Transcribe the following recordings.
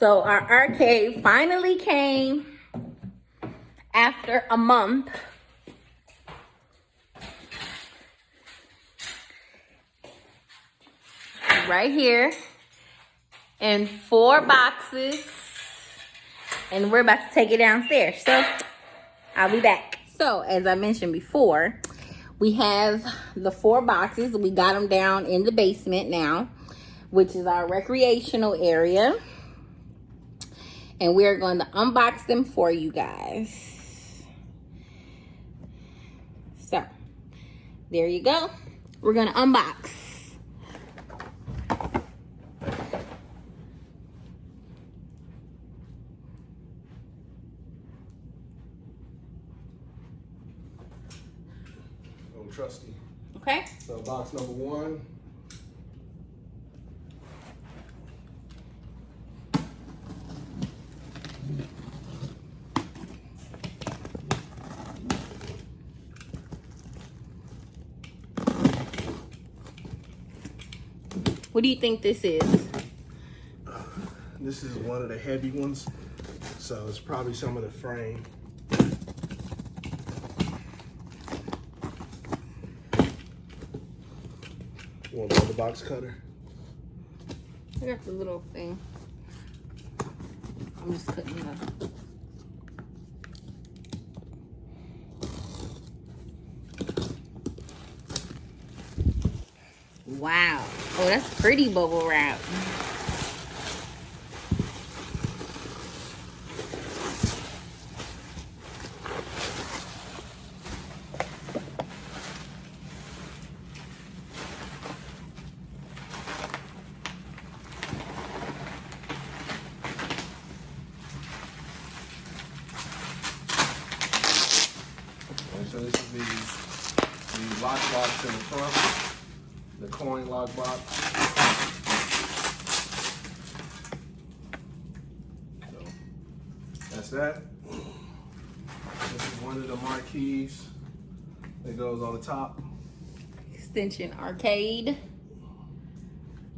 So our arcade finally came after a month. Right here in 4 boxes, and we're about to take it downstairs. So I'll be back. So as I mentioned before, we have the 4 boxes. We got them down in the basement now, which is our recreational area. And we're going to unbox them for you guys. So, there you go. We're going to unbox. Oh, trusty. Okay. So box number 1. What do you think this is? This is one of the heavy ones, so it's probably some of the frame. You want the box cutter? I got the little thing. I'm just cutting it up. Wow. Oh, that's pretty bubble wrap. So this is the lock box in the front, the coin lock box. So that's that. This is one of the marquees that goes on the top. Xtension arcade.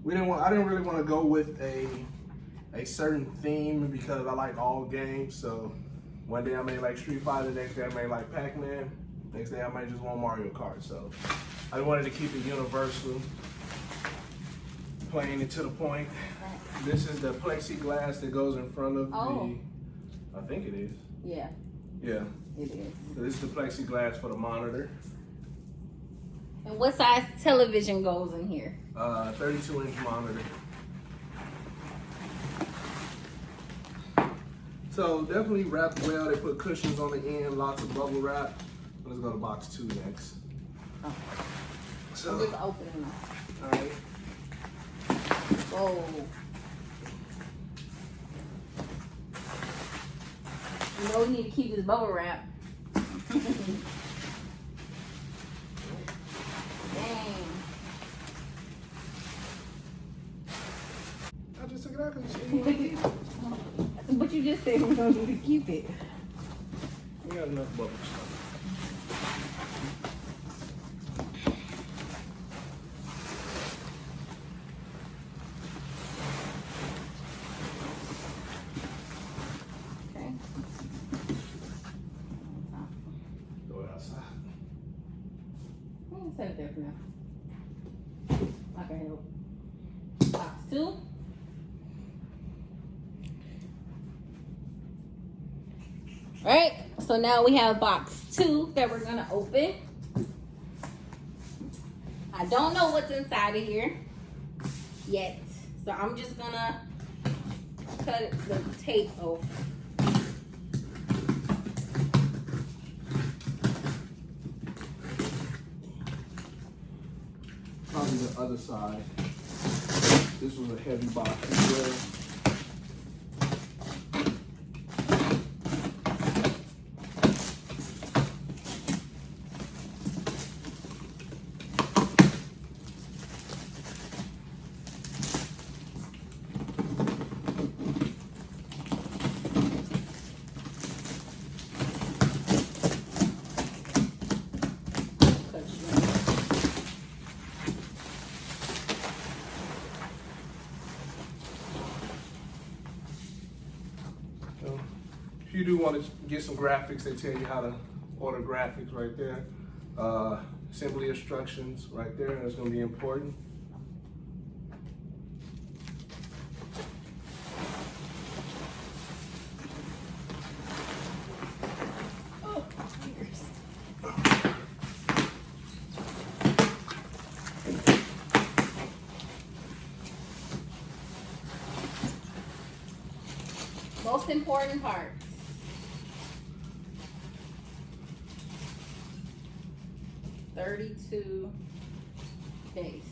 I didn't really want to go with a certain theme because I like all games. So one day I made like Street Fighter, next day I made like Pac-Man, next day I might just want Mario Kart. So I wanted to keep it universal, playing it to the point. This is the plexiglass that goes in front of the, I think it is. Yeah. Yeah. It is. So this is the plexiglass for the monitor. And what size television goes in here? 32-inch monitor. So definitely wrapped well. They put cushions on the end, lots of bubble wrap. Let's go to box 2 next. Oh. So, I'm just opening them. all right. Whoa. You know we need to keep this bubble wrap. Dang. I just took it out because you said you wanted to keep it. But you just said we're going to keep it. We got enough bubble stuff. Okay. Throw it outside. Set it there for now. I can help. Box 2. Alright, so now we have box 2 that we're gonna open. I don't know what's inside of here yet, so I'm just gonna cut the tape off. Probably the other side. This was a heavy box as well. you do want to get some graphics, they tell you how to order graphics right there. Assembly instructions right there, that's going to be important. Most important part. $32 case.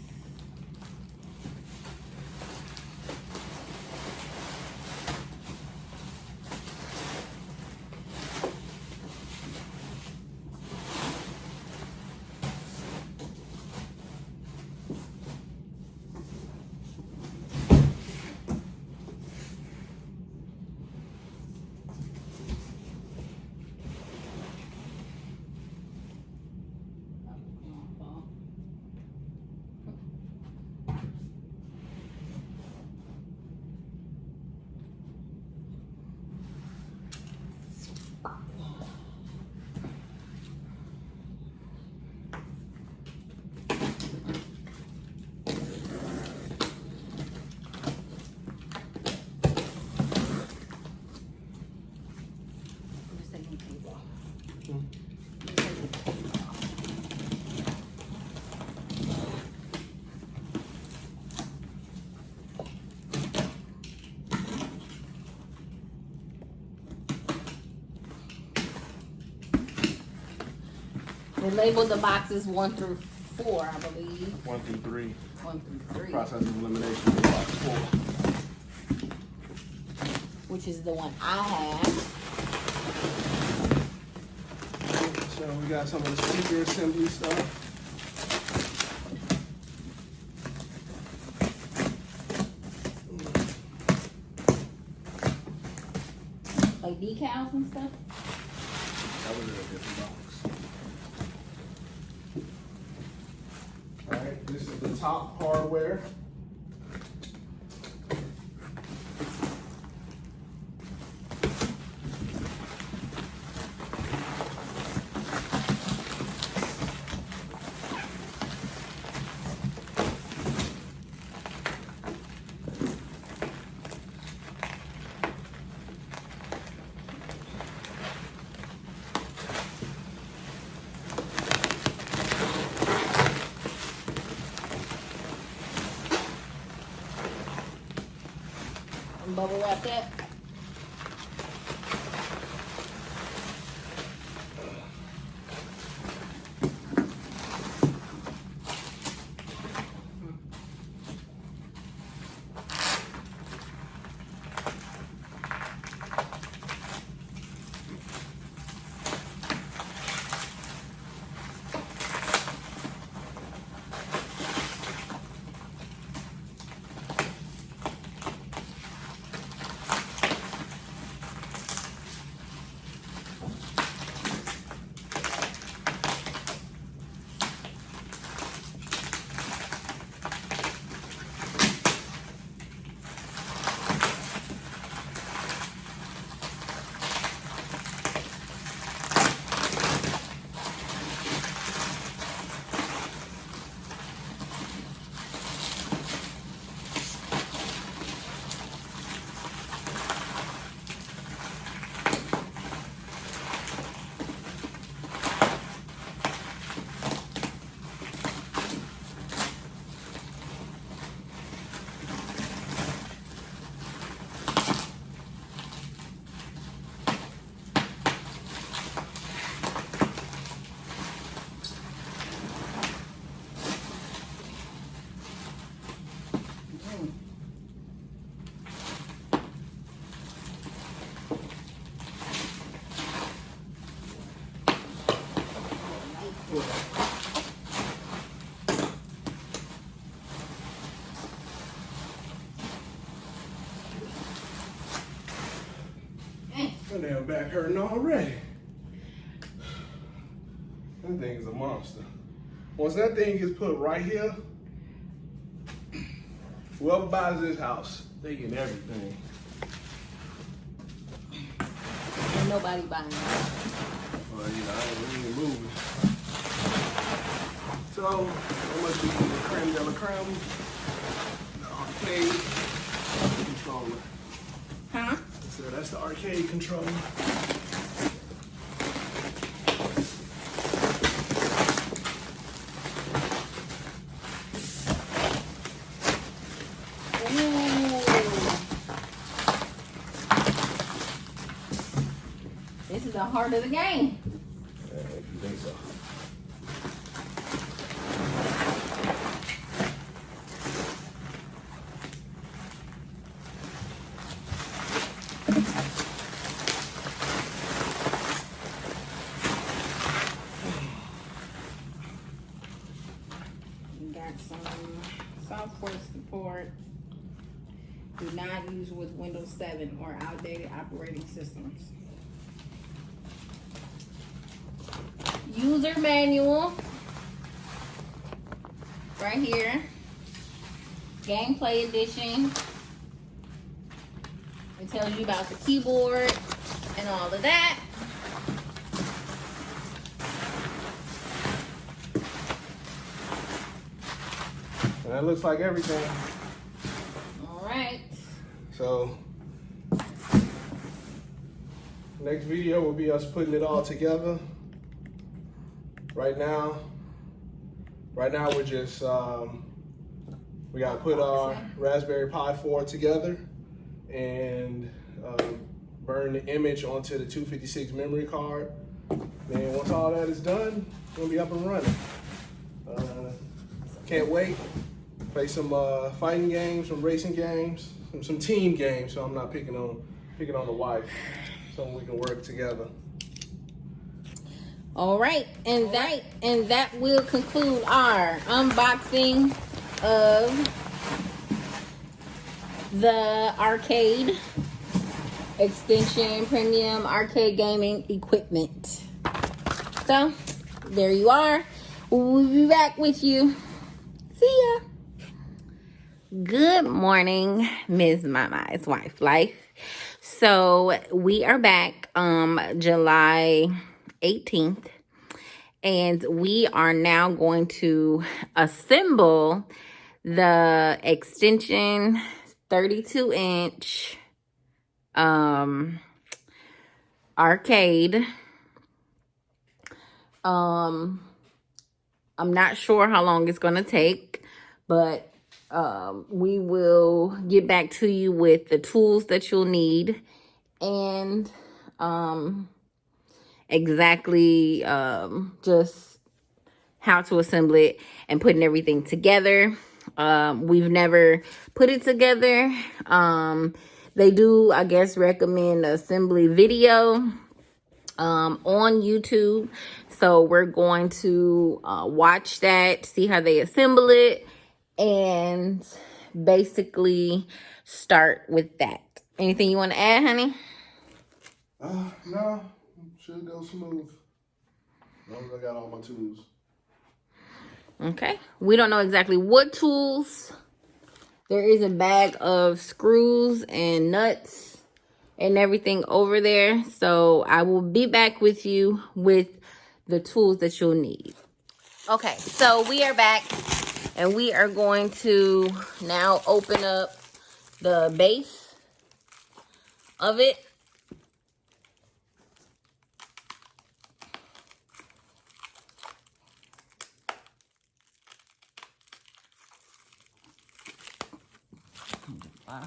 They labeled the boxes 1 through 4, I believe. 1 through 3. 1 through 3. Process of elimination is box 4. Which is the one I have. So we got some of the speaker assembly stuff. Like decals and stuff. That was in a different box. Alright, this is the top hardware. Bubble wrap that. My damn back hurting already. That thing is a monster. Once that thing gets put right here, whoever buys this house, they get everything. nobody buying it. Well, you know, I ain't really moving. So, that must be the creme de la creme. The arcade controller. Huh? So that's the arcade controller. This is the heart of the game. If you think so. We got some software support. Do not use with Windows 7 or outdated operating systems. User manual. Right here. Gameplay edition. It tells you about the keyboard and all of that. And that looks like everything. All right. So, next video will be us putting it all together. Right now we're just, we gotta put our Raspberry Pi 4 together and burn the image onto the 256 memory card. Then once all that is done, we'll be up and running. Can't wait. Play some fighting games, some racing games, some team games. So I'm not picking on the wife. So we can work together. All right, and that will conclude our unboxing of the arcade Xtension premium arcade gaming equipment. So there you are. We'll be back with you. See ya. Good morning, Ms. Mama's Wife Life. So we are back July 18th, and we are now going to assemble the Xtension 32-inch arcade. I'm not sure how long it's going to take, but we will get back to you with the tools that you'll need and exactly just how to assemble it and putting everything together. We've never put it together. They do, I guess, recommend assembly video on YouTube. So we're going to watch that, see how they assemble it, and basically start with that. Anything you want to add, honey? No, should go smooth. As long as I got all my tools. Okay. We don't know exactly what tools. There is a bag of screws and nuts and everything over there. So I will be back with you with the tools that you'll need. Okay, so we are back, and we are going to now open up the base of it. Wow.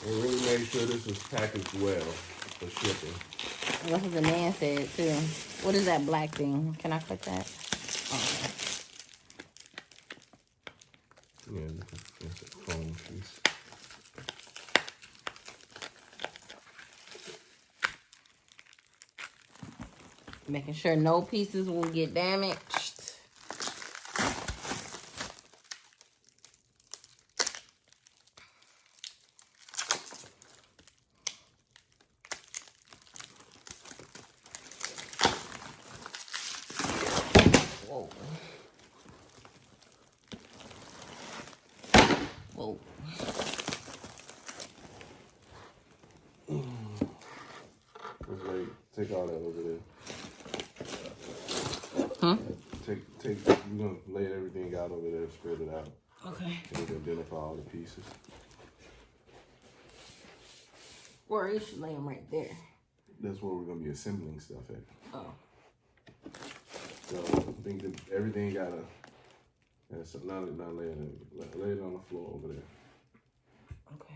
And really make sure this is packaged well for shipping. That's what the man said too. What is that black thing? Can I click that? Oh, okay. Yeah, it's a foam piece. Making sure no pieces will get damaged. Whoa. Whoa. Like, take all that over there. Huh? Take, you know, lay everything out over there, spread it out. Okay. And identify all the pieces. Or you should lay them right there. That's where we're going to be assembling stuff at. Oh. So I think that everything got to, not lay it on the floor over there. Okay.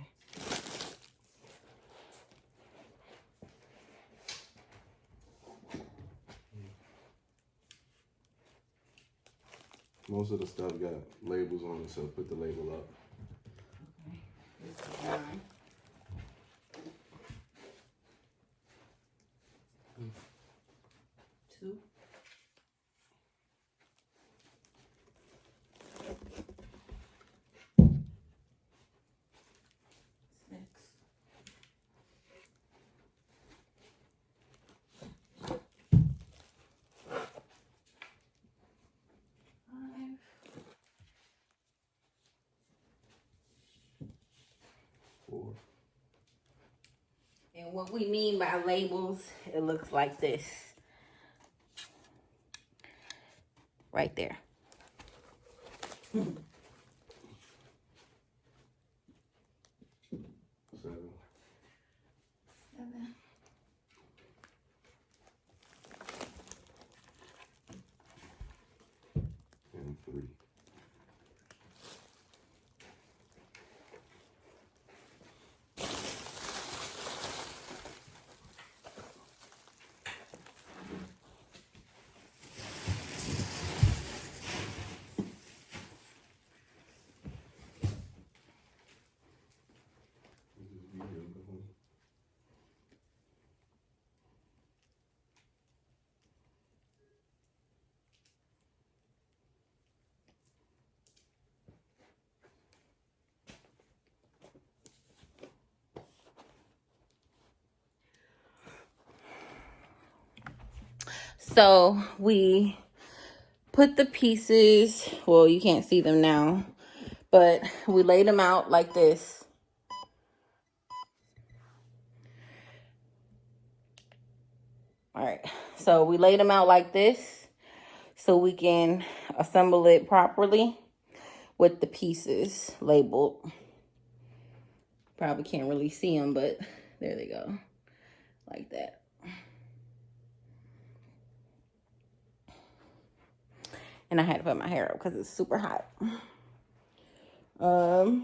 Most of the stuff got labels on it, so put the label up. Okay. This is mine. Two. And what we mean by labels, it looks like this. Right there. 7. And 3. So we put the pieces, well, you can't see them now, but we laid them out like this. All right, so we laid them out like this so we can assemble it properly with the pieces labeled. Probably can't really see them, but there they go, like that. And I had to put my hair up because it's super hot. All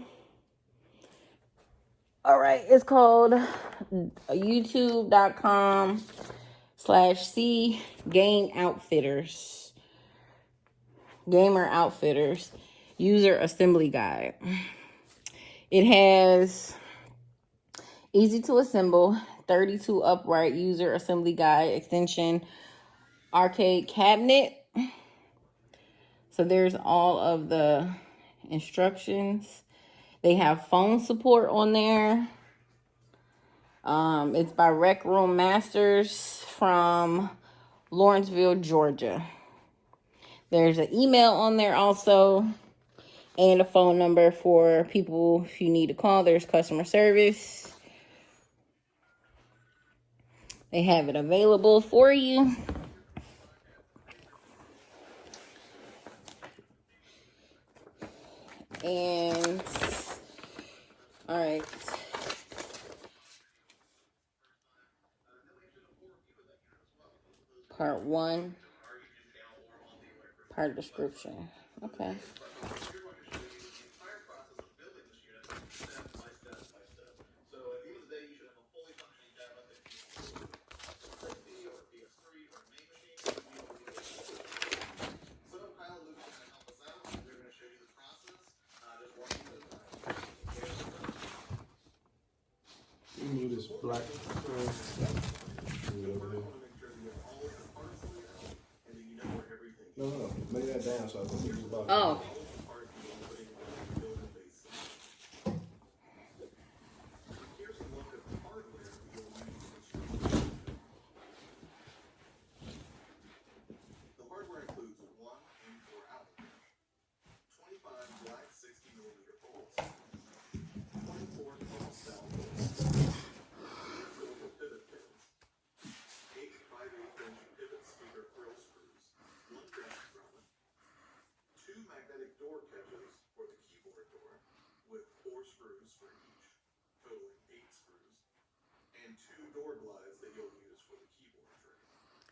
right, it's called youtube.com/C Gamer Outfitters User Assembly Guide. It has easy to assemble, 32 upright user assembly guide, Xtension, arcade cabinet. So there's all of the instructions. They have phone support on there. It's by Rec Room Masters from Lawrenceville, Georgia. There's an email on there also, and a phone number for people if you need to call. There's customer service. They have it available for you. And all right. Part 1. Part description. Okay. Move this black. No, lay that down so I can see the bottom. Oh.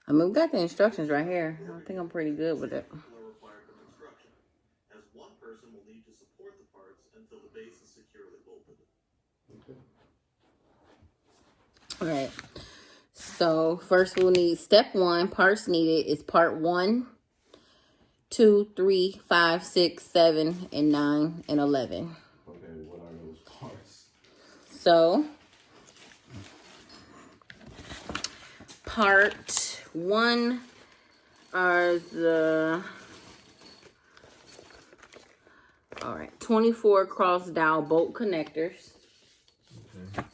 I mean, we got the instructions right here. I think I'm pretty good with it. All right. So first we'll need step 1. Parts needed is part 1, 2, 3, 5, 6, 7, and 9, and 11. Okay, what are those parts? So part 1 are the 24 cross dowel bolt connectors. Okay.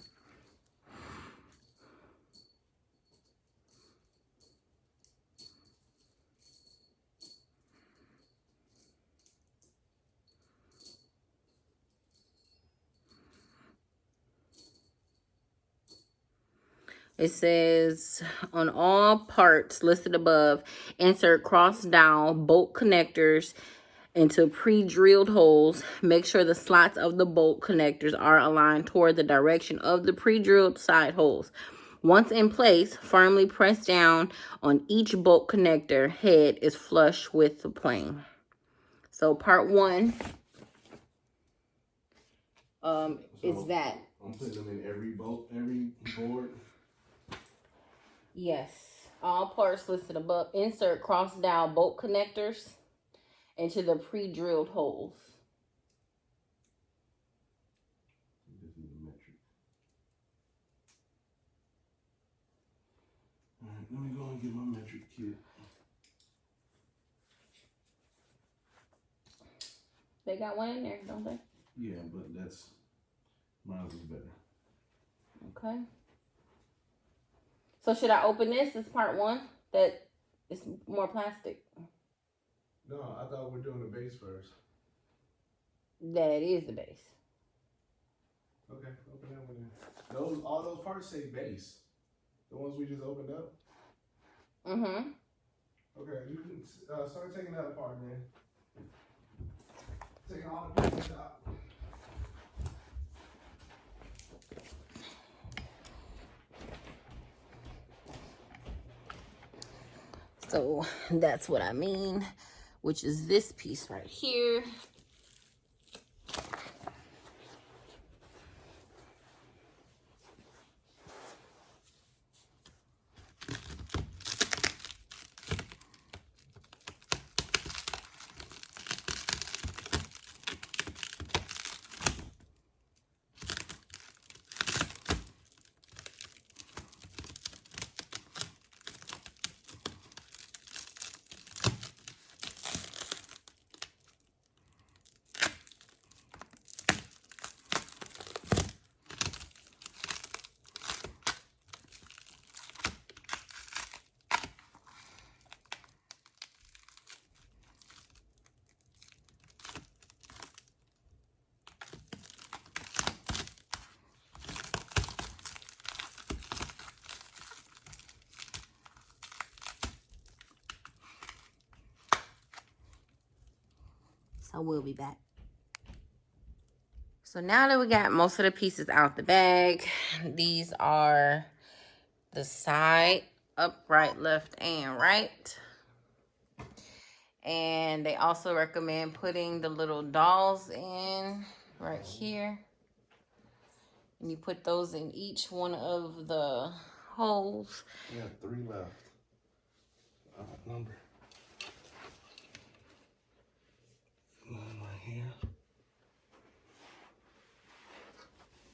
It says, on all parts listed above, insert cross dowel bolt connectors into pre-drilled holes. Make sure the slots of the bolt connectors are aligned toward the direction of the pre-drilled side holes. Once in place, firmly press down on each bolt connector head is flush with the plane. So part 1 is that. I'm putting them in every bolt, every board. Yes. All parts listed above. Insert cross dowel bolt connectors into the pre-drilled holes. This is the metric. All right, let me go and get my metric kit. They got one in there, don't they? Yeah, but mine's is better. Okay. So should I open this? This part 1 that is more plastic. No, I thought we were doing the base first. That is the base. Okay, open that one in. All those parts say base. The ones we just opened up. Mm-hmm. Okay, you can start taking that apart, man. Taking all the pieces out. So that's what I mean, which is this piece right here. So we'll be back. So now that we got most of the pieces out the bag, these are the side, up, right, left, and right. And they also recommend putting the little dolls in right here. And you put those in each one of the holes. We have 3 left. Number. One right here.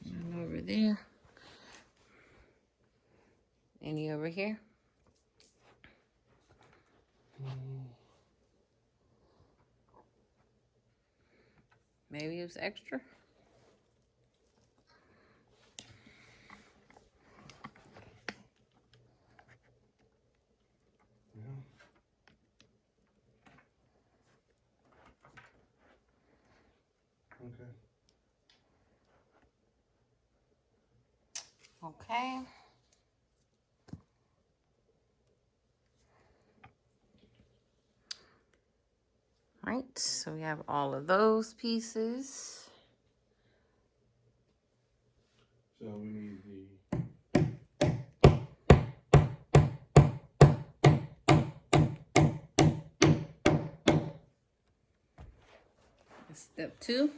And over there. Any over here? Maybe it was extra. Okay. Right, so we have all of those pieces. So we need the Step 2.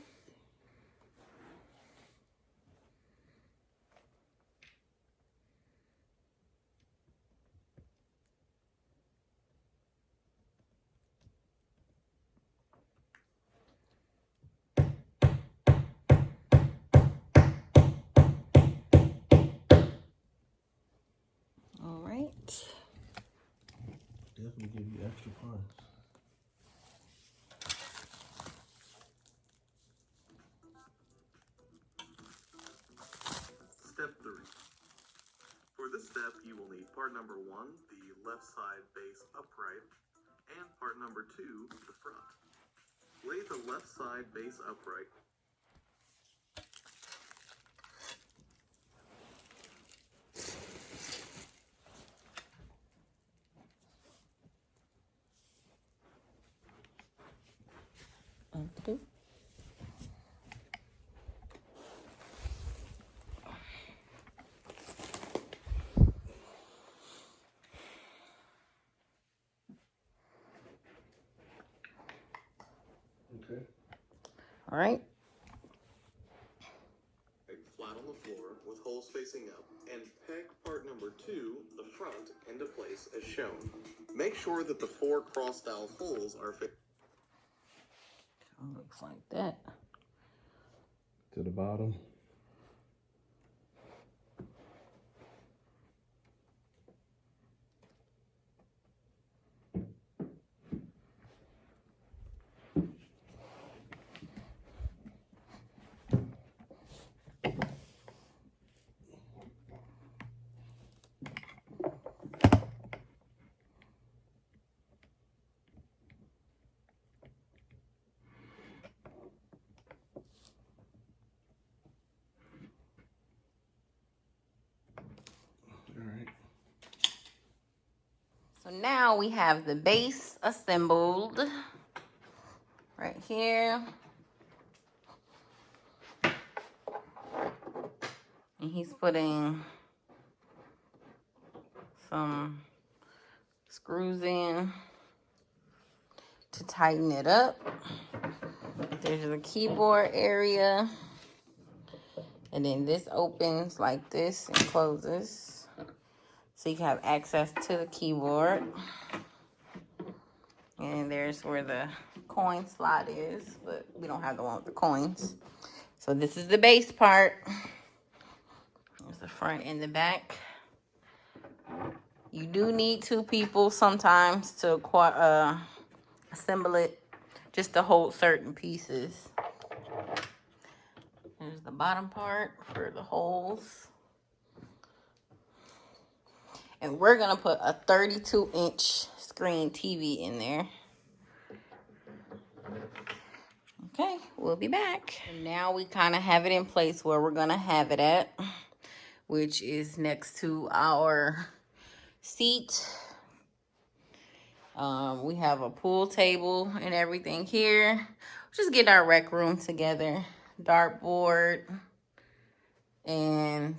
All right. Definitely give you extra parts. Step 3. For this step, you will need part number 1, the left side base upright, and part number 2, the front. Lay the left side base upright. Okay. Okay. All right. Flat on the floor with holes facing up, and peg part number 2, the front, into place as shown. Make sure that the 4 cross-style holes are fixed. Looks like that. To the bottom. So now we have the base assembled right here. And he's putting some screws in to tighten it up. There's the keyboard area. And then this opens like this and closes. So you can have access to the keyboard. And there's where the coin slot is, but we don't have the one with the coins. So this is the base part. There's the front and the back. You do need 2 people sometimes to assemble it, just to hold certain pieces. There's the bottom part for the holes. And we're gonna put a 32-inch screen TV in there. Okay, we'll be back. And now we kind of have it in place where we're gonna have it at, which is next to our seat. We have a pool table and everything here. Just get our rec room together. Dartboard and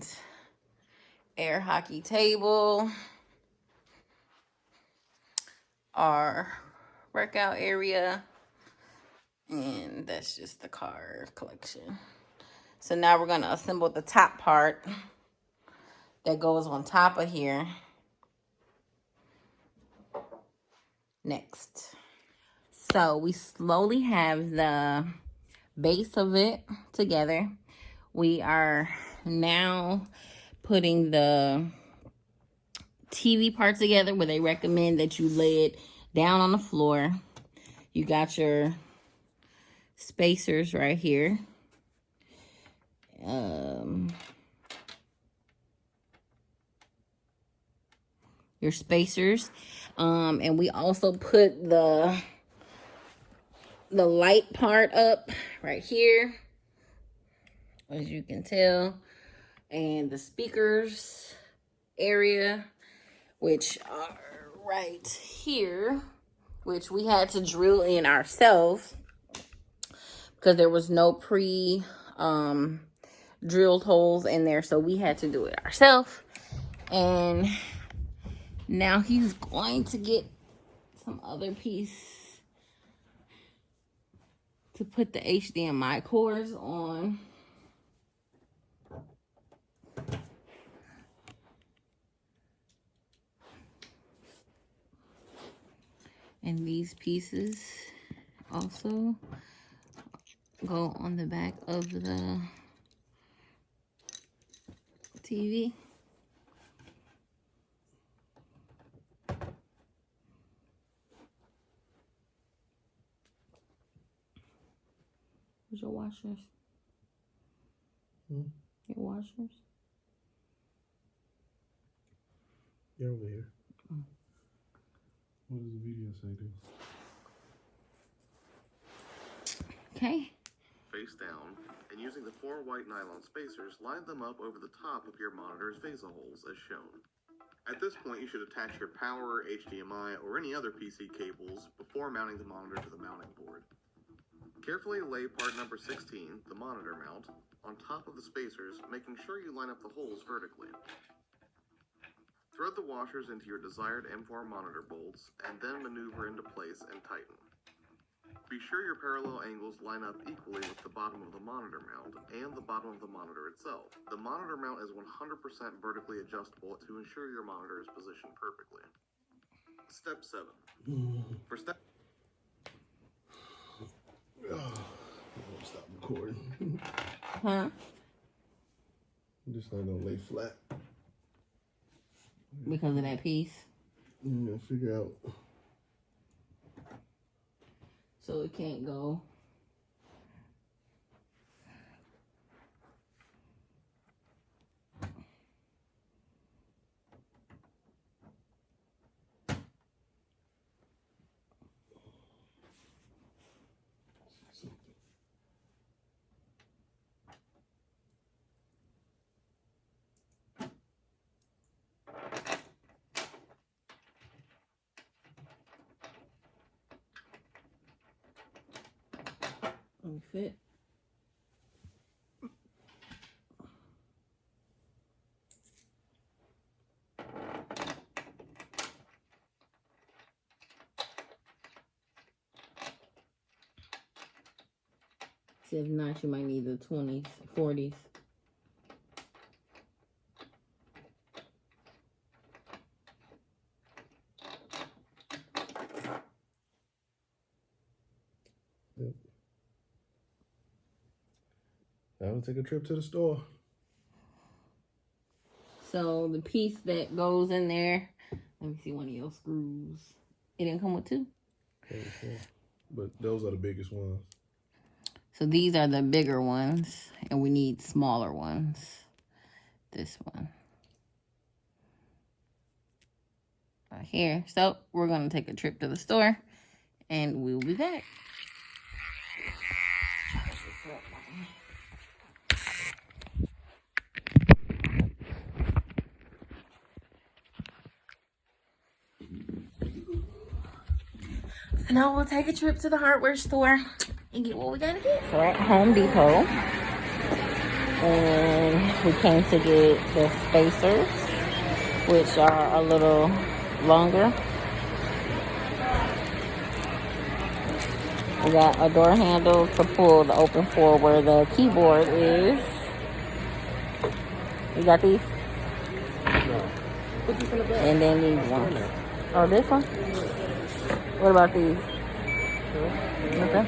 air hockey table. Our workout area. And that's just the card collection. So now we're gonna assemble the top part that goes on top of here. Next. So we slowly have the base of it together. We are now putting the TV part together, where they recommend that you lay it down on the floor. You got your spacers right here. Your spacers. And we also put the light part up right here, as you can tell, and the speakers area, which are right here, which we had to drill in ourselves because there was no drilled holes in there, so we had to do it ourselves. And now he's going to get some other piece to put the HDMI cords on. And these pieces also go on the back of the TV. Where's your washers? Hmm? Your washers? They're over here. What does the video say, dude? Okay. Face down, and using the 4 white nylon spacers, line them up over the top of your monitor's VESA holes as shown. At this point, you should attach your power, HDMI, or any other PC cables before mounting the monitor to the mounting board. Carefully lay part number 16, the monitor mount, on top of the spacers, making sure you line up the holes vertically. Thread the washers into your desired M4 monitor bolts, and then maneuver into place and tighten. Be sure your parallel angles line up equally with the bottom of the monitor mount and the bottom of the monitor itself. The monitor mount is 100% vertically adjustable to ensure your monitor is positioned perfectly. Step 7. For step... Stop recording. Huh? I'm just not gonna lay flat. Because of that piece. I'm gonna figure out. So it can't go. Don't fit. See, if not, you might need the 20s, 40s. Yep. I will take a trip to the store. So the piece that goes in there, let me see one of your screws. It didn't come with 2? Okay. But those are the biggest ones. So these are the bigger ones, and we need smaller ones. This one. Right here. So we're going to take a trip to the store, and we'll be back. So now we'll take a trip to the hardware store and get what we gotta get. So we're at Home Depot, and we came to get the spacers, which are a little longer. We got a door handle to pull the open for where the keyboard is. You got these? No. And then these ones. Oh, this one? What about these? Okay.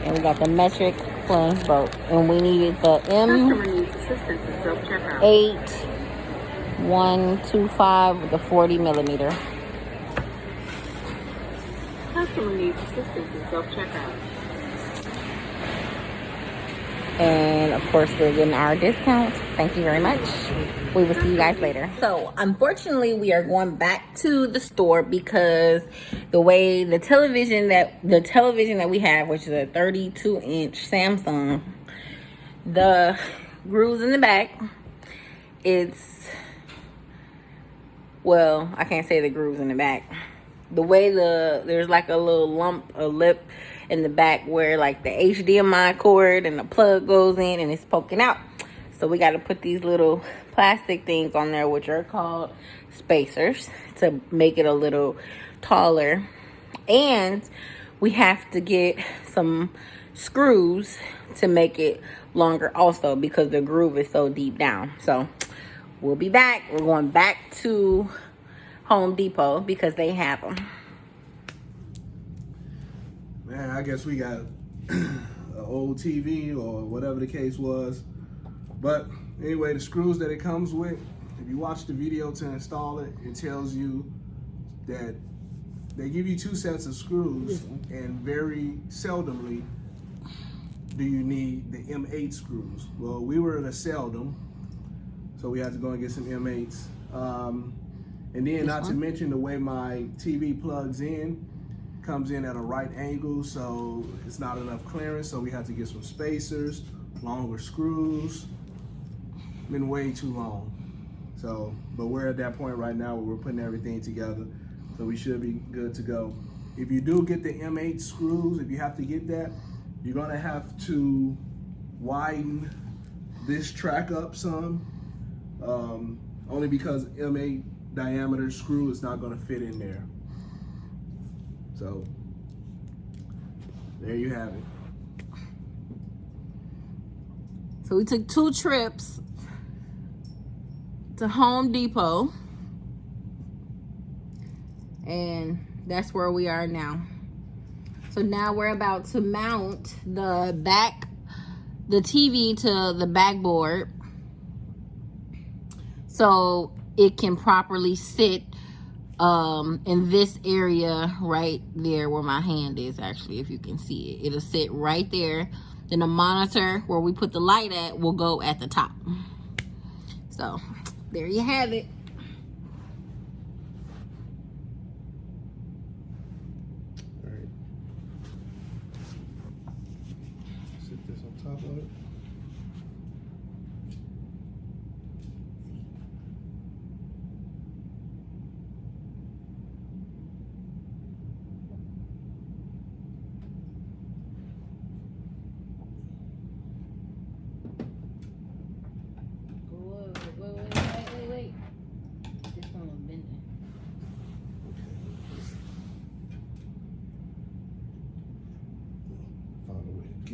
And we got the metric flange bolt, and we needed the M8125 with the 40 millimeter. Customer needs assistance in self-checkout. And of course, we're getting our discount. Thank you very much. We will see you guys later. So unfortunately, we are going back to the store because the way the television that we have, which is a 32-inch Samsung, the grooves in the back, I can't say the grooves in the back. the way there's like a little lip in the back where like the HDMI cord and the plug goes in and it's poking out. So we got to put these little plastic things on there, which are called spacers, to make it a little taller. And we have to get some screws to make it longer also, because the groove is so deep down. So we'll be back. We're going back to Home Depot because they have them. Man, I guess we got an old TV or whatever the case was. But anyway, the screws that it comes with, if you watch the video to install it, it tells you that they give you 2 sets of screws, and very seldomly do you need the M8 screws. Well, we were in a seldom, so we had to go and get some M8s. And then not to mention the way my TV plugs in, comes in at a right angle, so it's not enough clearance, so we had to get some spacers, longer screws. Been way too long. So, but we're at that point right now where we're putting everything together, so we should be good to go. If you do get the M8 screws, if you have to get that, you're gonna have to widen this track up some, only because M8 diameter screw is not gonna fit in there. So there you have it. So we took 2 trips to Home Depot, and that's where we are now. So now we're about to mount the TV to the backboard so it can properly sit in this area right there where my hand is, actually, if you can see it. It'll sit right there. Then the monitor where we put the light at will go at the top. So there you have it. All right. Sit this on top of it. Wait. This one was bending.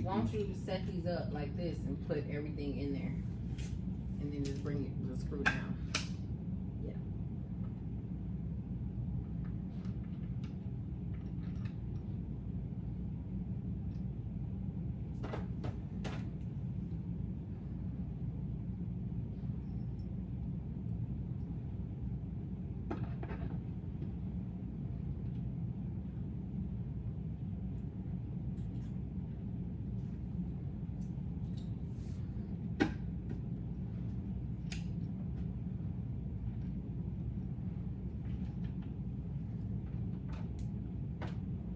Why don't you set these up like this and put everything in there, and then just bring the screw down. Yeah.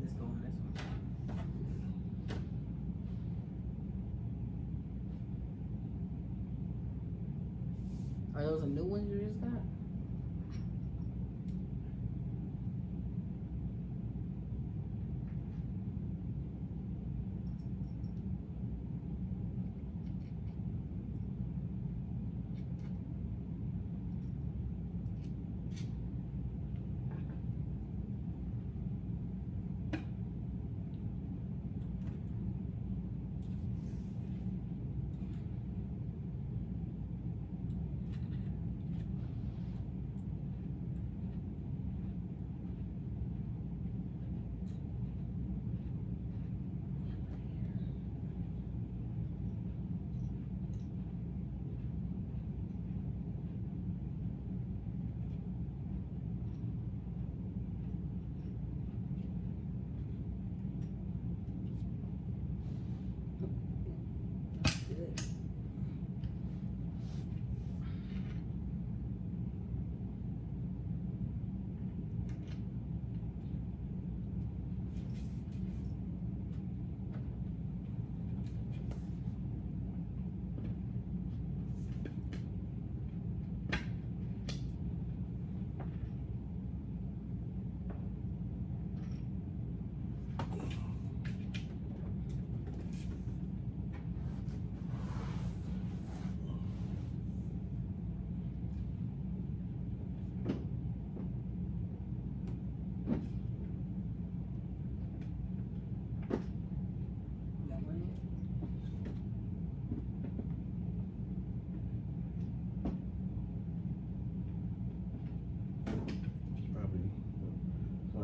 Let's go on this one. Are those a new ones you just got?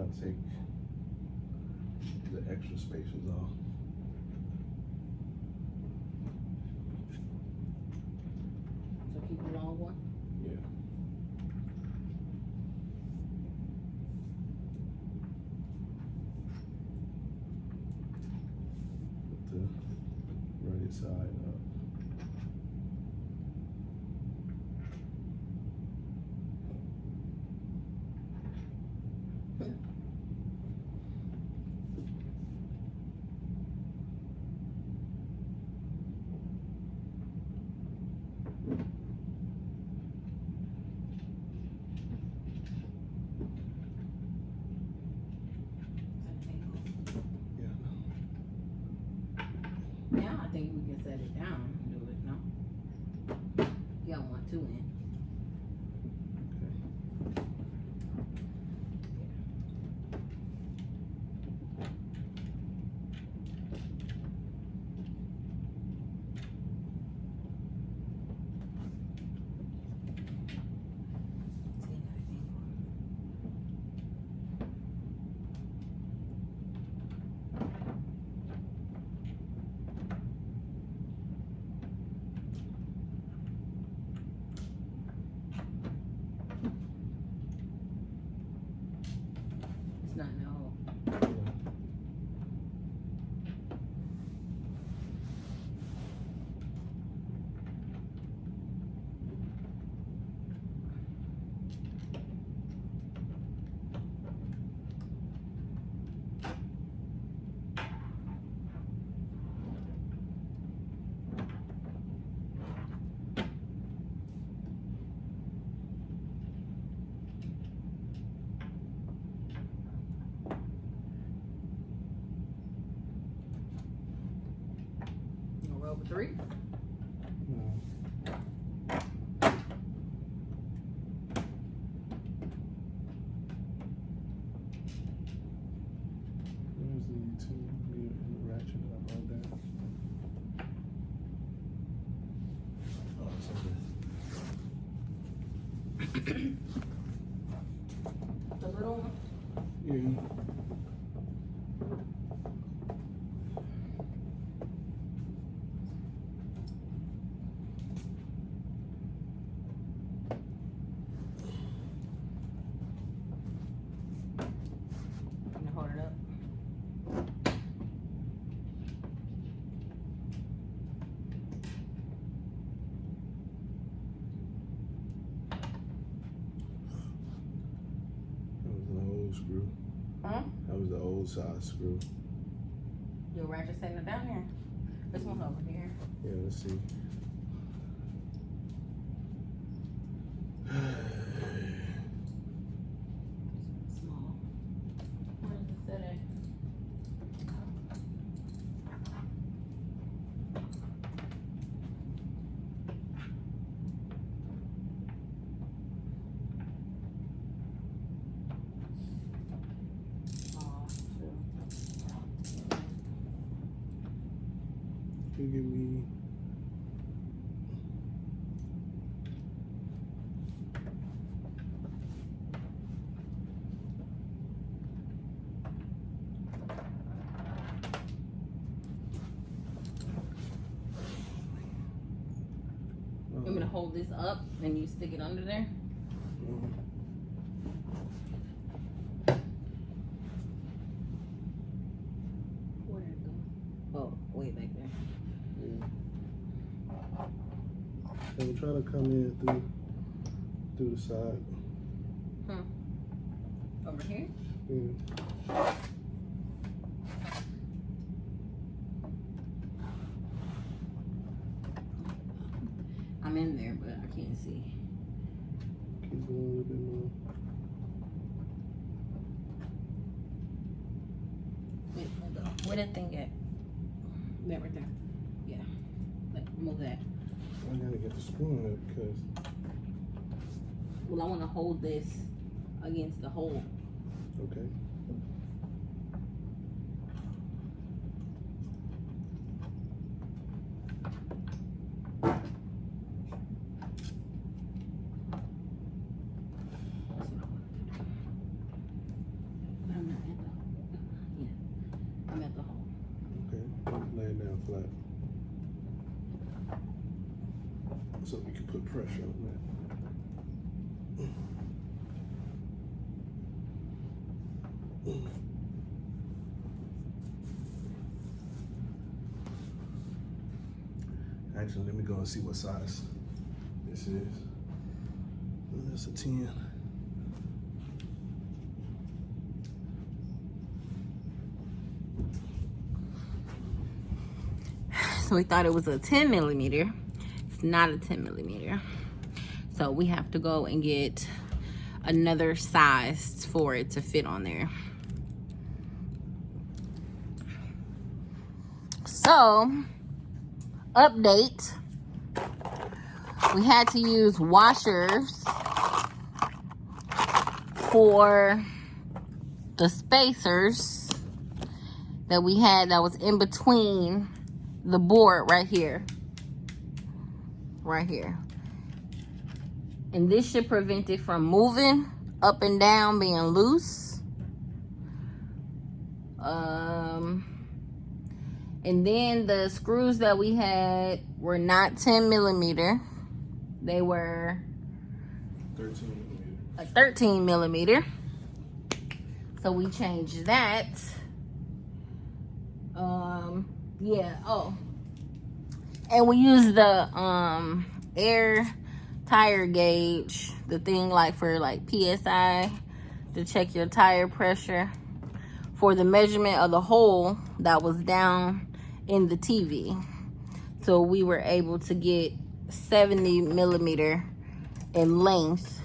trying to take the extra spaces off. So keep the long one. Yeah. Put the right side up. Now I think we can set it down and do it, no? You don't want two in. It's not in the hole. You gonna roll with 3? Where's the two in the ratchet up on that? Oh, it's okay. The little one? Yeah. Can you hold it up? That was an old screw. Huh? That was the old size screw. Your ratchet setting it down here. This one's over here. Yeah, let's see. Small. Where's it set at? Can you give me? You want me to hold this up and you stick it under there? Where did it go? Oh, way back there. And we try to come in through the side. Over here? Yeah. I'm in there, but I can't see. Keep going a little bit more. Wait, hold on. Where that thing at? That right there. Yeah. Move that. I gotta get the spoon in it because. Well, I want to hold this against the hole. Okay. I'm so we can put pressure on that. Actually, let me go and see what size this is. That's a 10. So we thought it was a 10 millimeter. It's not a 10 millimeter. So we have to go and get another size for it to fit on there. So, update. We had to use washers for the spacers that we had that was in between the board right here. Right here. And this should prevent it from moving up and down, being loose. And then the screws that we had were not 10 millimeter. They were 13 millimeter. a 13 millimeter. So we changed that. Yeah, oh. And we used the air tire gauge, the thing like for like PSI, to check your tire pressure, for the measurement of the hole that was down in the TV. So we were able to get 70 millimeter in length,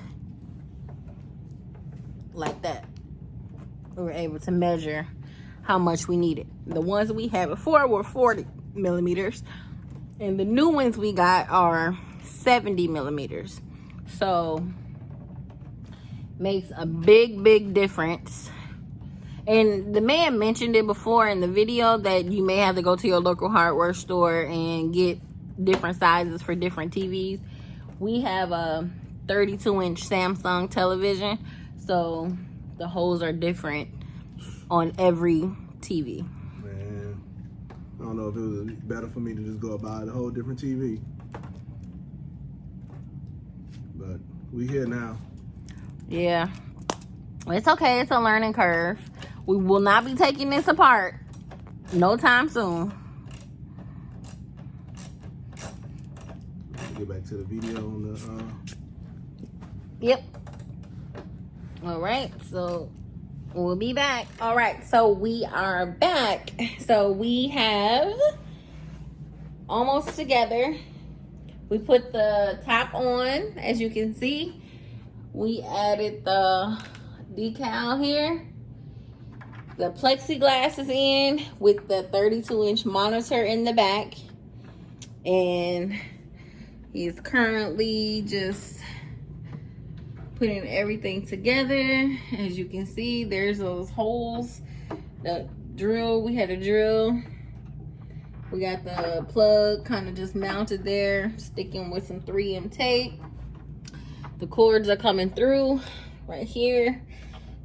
like that. We were able to measure how much we needed. The ones we had before were 40 millimeters, and the new ones we got are 70 millimeters. So makes a big difference. And the man mentioned it before in the video that you may have to go to your local hardware store and get different sizes for different TVs. We have a 32-inch Samsung television, so the holes are different on every TV. Man, I don't know if it was better for me to just go buy a whole different TV. But we here now. Yeah. It's okay. It's a learning curve. We will not be taking this apart no time soon. Let's get back to the video on the Yep. All right. So we'll be back. All right. So we are back. So we have almost together. We put the top on, as you can see. We added the decal here. The plexiglass is in with the 32-inch monitor in the back. And he's currently just putting everything together. As you can see, there's those holes. The drill, we had a drill. We got the plug kind of just mounted there, sticking with some 3M tape. The cords are coming through right here.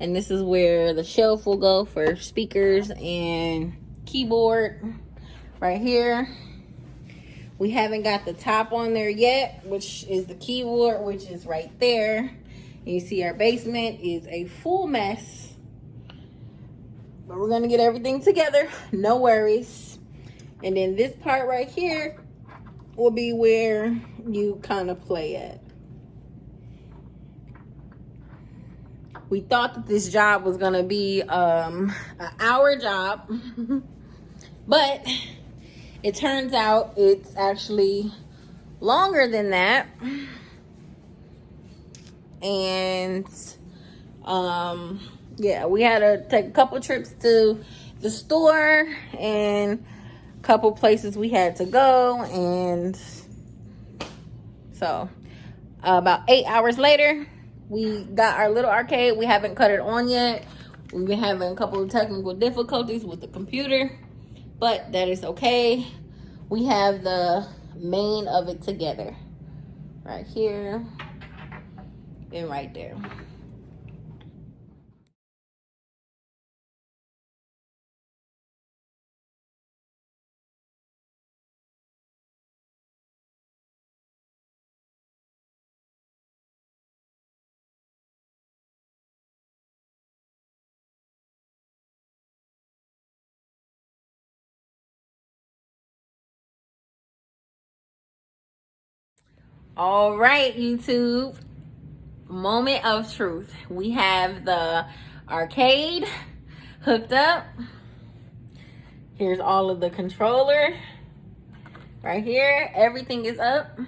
And this is where the shelf will go for speakers and keyboard right here. We haven't got the top on there yet, which is the keyboard, which is right there. And you see our basement is a full mess. But we're gonna get everything together, no worries. And then this part right here will be where you kind of play at. We thought that this job was gonna be an hour job, but it turns out it's actually longer than that. And yeah, we had to take a couple trips to the store and a couple places we had to go. And so about 8 hours later, we got our little arcade. We haven't cut it on yet. We've been having a couple of technical difficulties with the computer, but that is okay. We have the main of it together right here and right there. All right, YouTube. Moment of truth. We have the arcade hooked up. Here's all of the controller right here. Everything is up.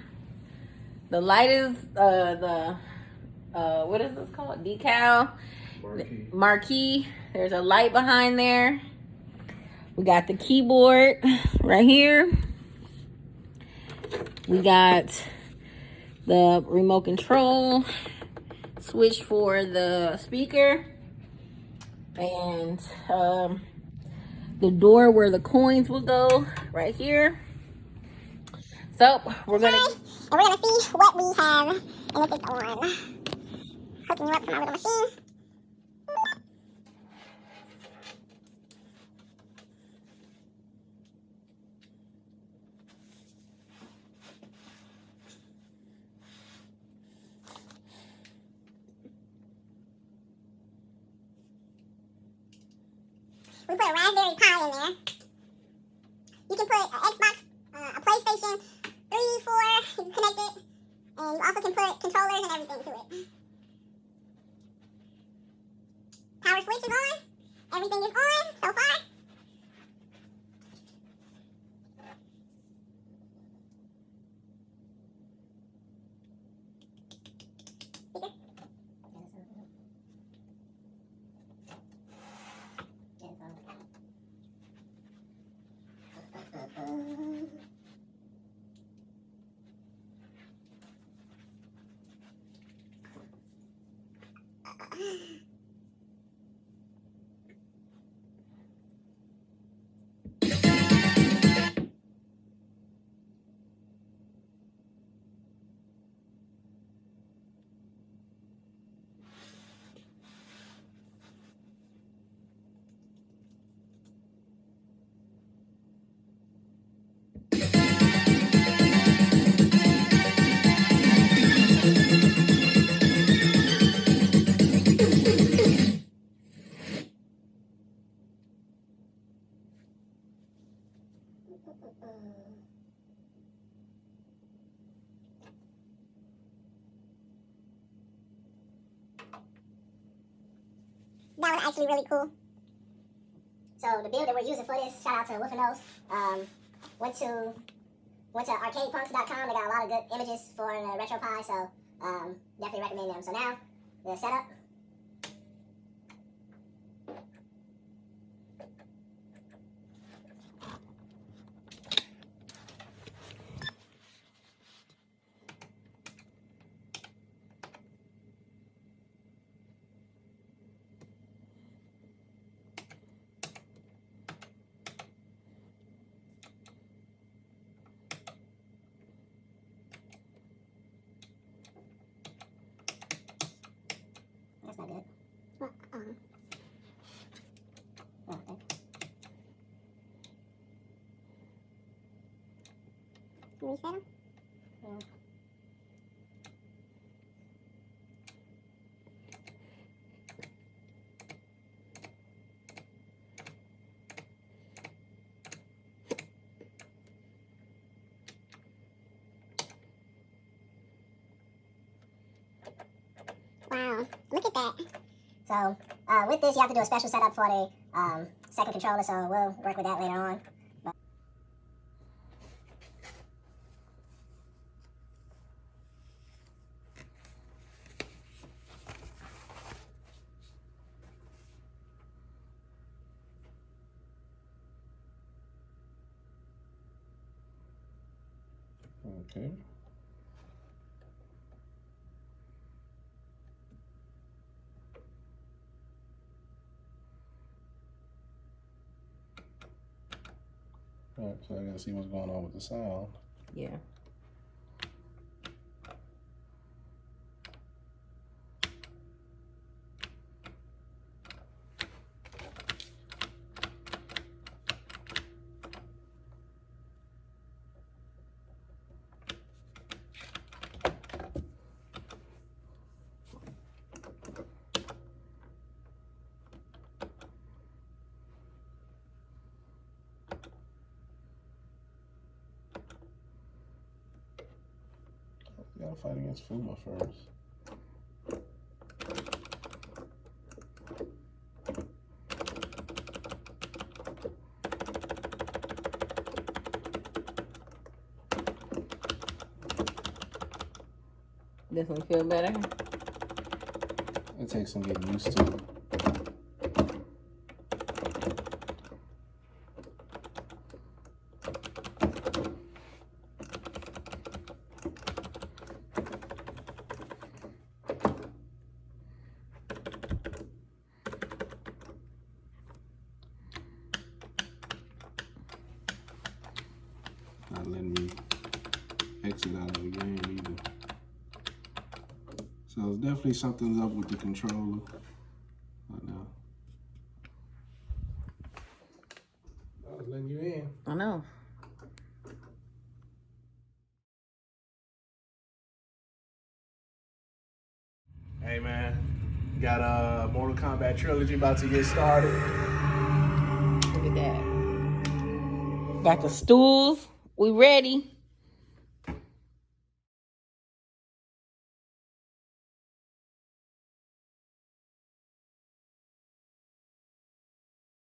The light is what is this called? Decal. Marquee. There's a light behind there. We got the keyboard right here. We got the remote control switch for the speaker, and the door where the coins will go right here. So we're gonna see what we have and if it's on. Hooking you up to my little machine. We put a Raspberry Pi in there. You can put an Xbox, a PlayStation 3, 4, you can connect it. And you also can put controllers and everything to it. Power switch is on. Everything is on so far. That was actually really cool. So the build that we're using for this, shout out to Wolf and Nose, went to arcadepunks.com. They got a lot of good images for the RetroPie, so definitely recommend them. So now the setup. That's not good. What? Oh, okay. Reset them? Yeah. Wow, look at that. So, with this, you have to do a special setup for the second controller, so we'll work with that later on. Okay. All right, so I gotta see what's going on with the sound. yeah. Gotta fight against Fuma first. This one feel better? It takes some getting used to. Not letting me exit out of the game either. So definitely something's up with the controller right now. I was letting you in. I know. Hey man, got a Mortal Kombat trilogy about to get started. Look at that. Got the stools. We ready.